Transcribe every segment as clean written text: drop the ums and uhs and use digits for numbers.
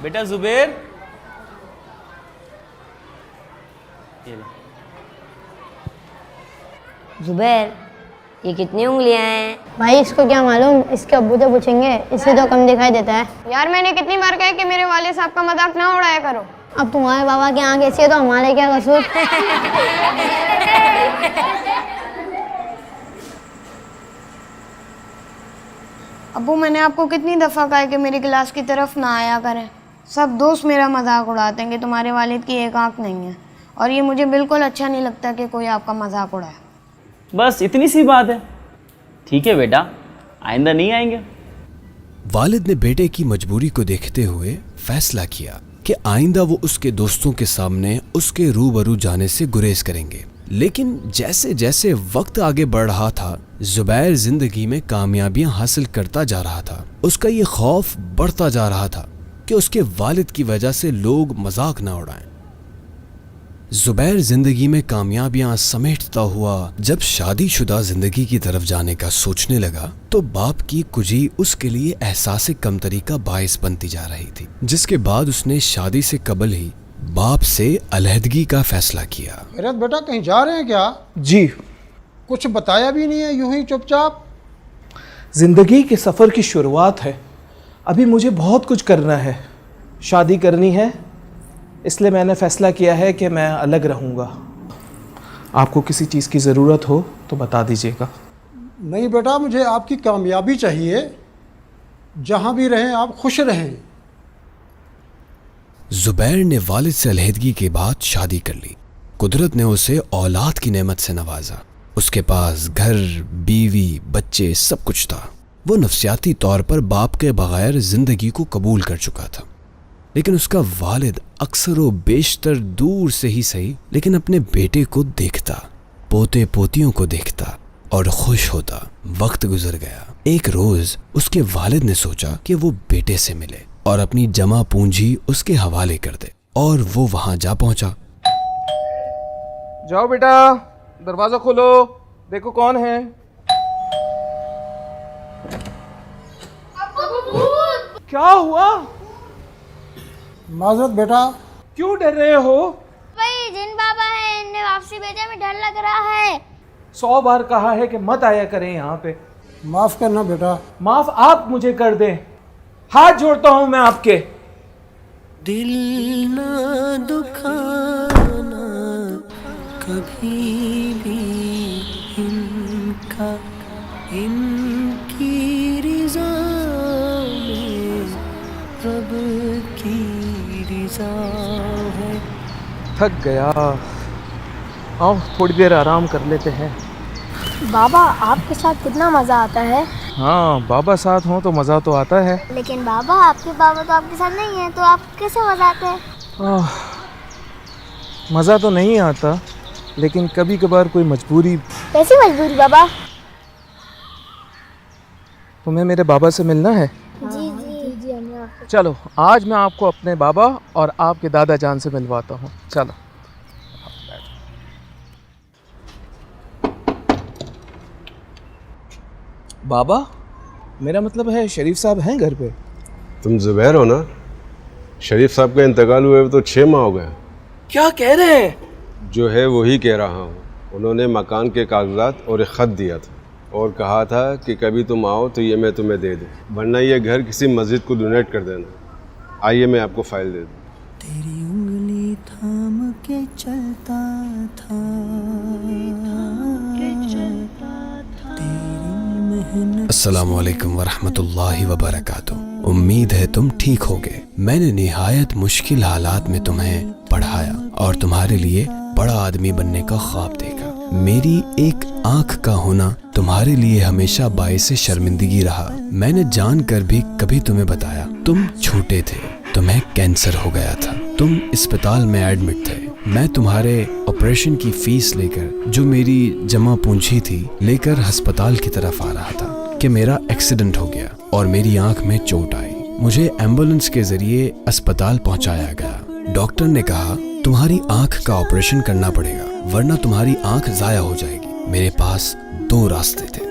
बेटा जुबैर, ये ले। जुबैर, ये कितनी उंगलियां हैं? भाई इसको क्या मालूम, इसके अब्बू से पूछेंगे, इससे तो कम दिखाई देता है। यार मैंने कितनी बार कहा कि मेरे वाले साहब का मजाक ना उड़ाया करो। अब तुम्हारे बाबा की आंख ऐसी है तो हमारे क्या कसूर। अब्बू मैंने आपको कितनी दफ़ा कहा है कि मेरी क्लास की तरफ ना आया करें। सब दोस्त मेरा मजाक उड़ाते हैं कि तुम्हारे वालिद की एक आंख नहीं है, और ये मुझे बिल्कुल अच्छा नहीं लगता कि कोई आपका मजाक उड़ाए। बस इतनी सी बात है। ठीक है बेटा, आइंदा नहीं आएंगे। वालिद ने बेटे की मजबूरी को देखते हुए फैसला किया कि आइंदा वो उसके दोस्तों के सामने उसके रूबरू जाने से गुरेज करेंगे। लेकिन जैसे जैसे वक्त आगे बढ़ रहा था, जुबैर जिंदगी में कामयाबियां हासिल करता जा रहा था। उसका ये खौफ बढ़ता जा रहा था कि उसके वालिद की वजह से लोग मजाक ना उड़ाएं। जुबैर जिंदगी में कामयाबियां समेटता हुआ जब शादीशुदा जिंदगी की तरफ जाने का सोचने लगा, तो बाप की कुजी उसके लिए एहसास कमतरी का बायस बनती जा रही थी, जिसके बाद उसने शादी से कबल ही बाप से अलहदगी का फैसला किया। खैरत बेटा, कहीं जा रहे हैं क्या? जी, कुछ बताया भी नहीं है, यूं ही चुपचाप। जिंदगी के सफ़र की शुरुआत है, अभी मुझे बहुत कुछ करना है, शादी करनी है, इसलिए मैंने फ़ैसला किया है कि मैं अलग रहूँगा। आपको किसी चीज़ की ज़रूरत हो तो बता दीजिएगा। नहीं बेटा, मुझे आपकी कामयाबी चाहिए, जहां भी रहें आप खुश रहें। जुबैर ने वालिद से अलहदगी के बाद शादी कर ली। कुदरत ने उसे औलाद की नेमत से नवाजा। उसके पास घर, बीवी, बच्चे सब कुछ था। वो नफ्सियाती तौर पर बाप के बगैर जिंदगी को कबूल कर चुका था। लेकिन उसका वालिद अक्सर व बेशतर दूर से ही सही, लेकिन अपने बेटे को देखता, पोते पोतियों को देखता और खुश होता। वक्त गुजर गया। एक रोज उसके वालिद ने सोचा कि वो बेटे से मिले और अपनी जमा पूंजी उसके हवाले कर दे, और वो वहां जा पहुंचा। जाओ बेटा, दरवाजा खोलो, देखो कौन है। क्या हुआ? माजरत बेटा। क्यों डर रहे हो? भाई जिन बाबा है, इन्हें वापसी भेजने में डर लग रहा है। 100 बार कहा है कि मत आया करें यहाँ पे। माफ करना बेटा। माफ आप मुझे कर दें, हाथ जोड़ता हूँ मैं आपके। दिल ना दुखाना कभी भी इनका, इनकी रिज़ा में रब की रिज़ा है। थक गया, आओ थोड़ी देर आराम कर लेते हैं। बाबा आपके साथ कितना मजा आता है। हाँ, बाबा साथ हों तो मज़ा तो आता है। लेकिन बाबा आपके बाबा तो आपके साथ नहीं है, तो आप कैसे मजा आते हैं? मज़ा तो नहीं आता, लेकिन कभी कभार कोई मजबूरी। कैसी मजबूरी बाबा? तुम्हें मेरे बाबा से मिलना है? जी जी जी, हमें चलो, आज मैं आपको अपने बाबा और आपके दादा जान से मिलवाता हूँ। चलो। बाबा, मेरा मतलब है शरीफ साहब हैं घर पे? तुम जुबैर हो ना? शरीफ साहब का इंतकाल हुए तो 6 माह हो गए। क्या कह रहे हैं? जो है वही कह रहा हूँ। उन्होंने मकान के कागजात और एक ख़त दिया था और कहा था कि कभी तुम आओ तो ये मैं तुम्हें दे दूँ, वरना ये घर किसी मस्जिद को डोनेट कर देना। आइए मैं आपको फ़ाइल दे दूँ। तेरी उंगली थाम के चलता था, अस्सलामु अलैकुम वरहमतुल्लाहि वबरकातुहू। उम्मीद है तुम ठीक होगे। मैंने निहायत मुश्किल हालात में तुम्हें पढ़ाया और तुम्हारे लिए बड़ा आदमी बनने का ख्वाब देखा। मेरी एक आंख का होना तुम्हारे लिए हमेशा बाइस शर्मिंदगी रहा। मैंने जानकर भी कभी तुम्हें बताया। तुम छोटे थे, तुम्हें कैंसर हो गया था, तुम अस्पताल में एडमिट थे। मैं तुम्हारे ऑपरेशन की फीस लेकर, जो मेरी जमा पूंजी थी, लेकर अस्पताल की तरफ आ रहा था कि मेरा एक्सीडेंट हो गया और मेरी आंख में चोट आई। मुझे एम्बुलेंस के जरिए अस्पताल पहुंचाया गया। डॉक्टर ने कहा तुम्हारी आंख का ऑपरेशन करना पड़ेगा, वरना तुम्हारी आंख जाया हो जाएगी। मेरे पास 2 रास्ते थे,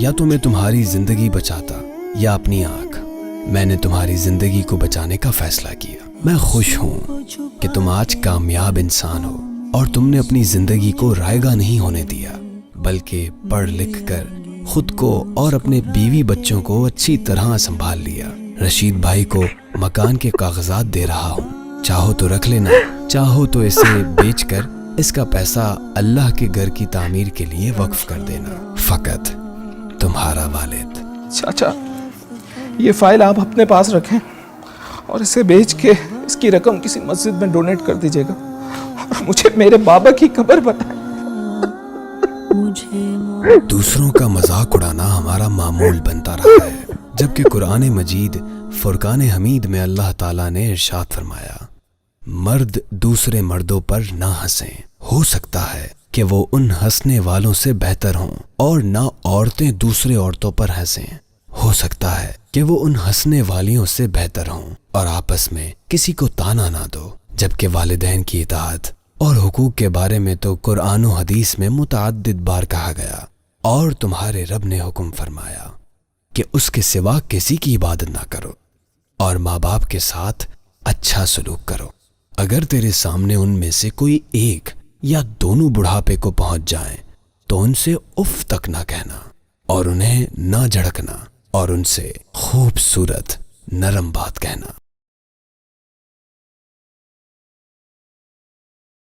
या तो मैं तुम्हारी जिंदगी बचाता या अपनी आंख। मैंने तुम्हारी जिंदगी को बचाने का फैसला किया। मैं खुश हूँ कि तुम आज कामयाब इंसान हो और तुमने अपनी जिंदगी को रायगा नहीं होने दिया, बल्कि पढ़ लिख कर खुद को और अपने बीवी बच्चों को अच्छी तरह संभाल लिया। रशीद भाई को मकान के कागजात दे रहा हूँ, चाहो तो रख लेना, चाहो तो इसे बेचकर इसका पैसा अल्लाह के घर की तामीर के लिए वक्फ कर देना। फकत तुम्हारा वालिद। चाचा, ये फाइल आप अपने पास रखें और इसे बेच के इसकी रकम किसी मस्जिद में डोनेट कर दीजिएगा और मुझे मेरे बाबा की कब्र बताएं। दूसरों का मजाक उड़ाना हमारा मामूल बनता रहा है, जबकि कुरान मजीद फुरकान हमीद में अल्लाह ताला ने इरशाद फरमाया, मर्द दूसरे मर्दों पर ना हंसें, हो सकता है कि वो उन हंसने वालों से बेहतर हों, और ना औरतें दूसरे औरतों पर हंसें, हो सकता है कि वो उन हंसने वालियों से बेहतर हों, और आपस में किसी को ताना ना दो। जबकि वालिदैन की इताअत और हुकूक के बारे में तो कुरान और हदीस में मुतअद्दिद बार कहा गया, और तुम्हारे रब ने हुक्म फरमाया कि उसके सिवा किसी की इबादत ना करो और माँ बाप के साथ अच्छा सलूक करो। अगर तेरे सामने उनमें से कोई एक या दोनों बुढ़ापे को पहुंच जाएं, तो उनसे उफ तक ना कहना और उन्हें ना झड़कना और उनसे खूबसूरत नरम बात कहना।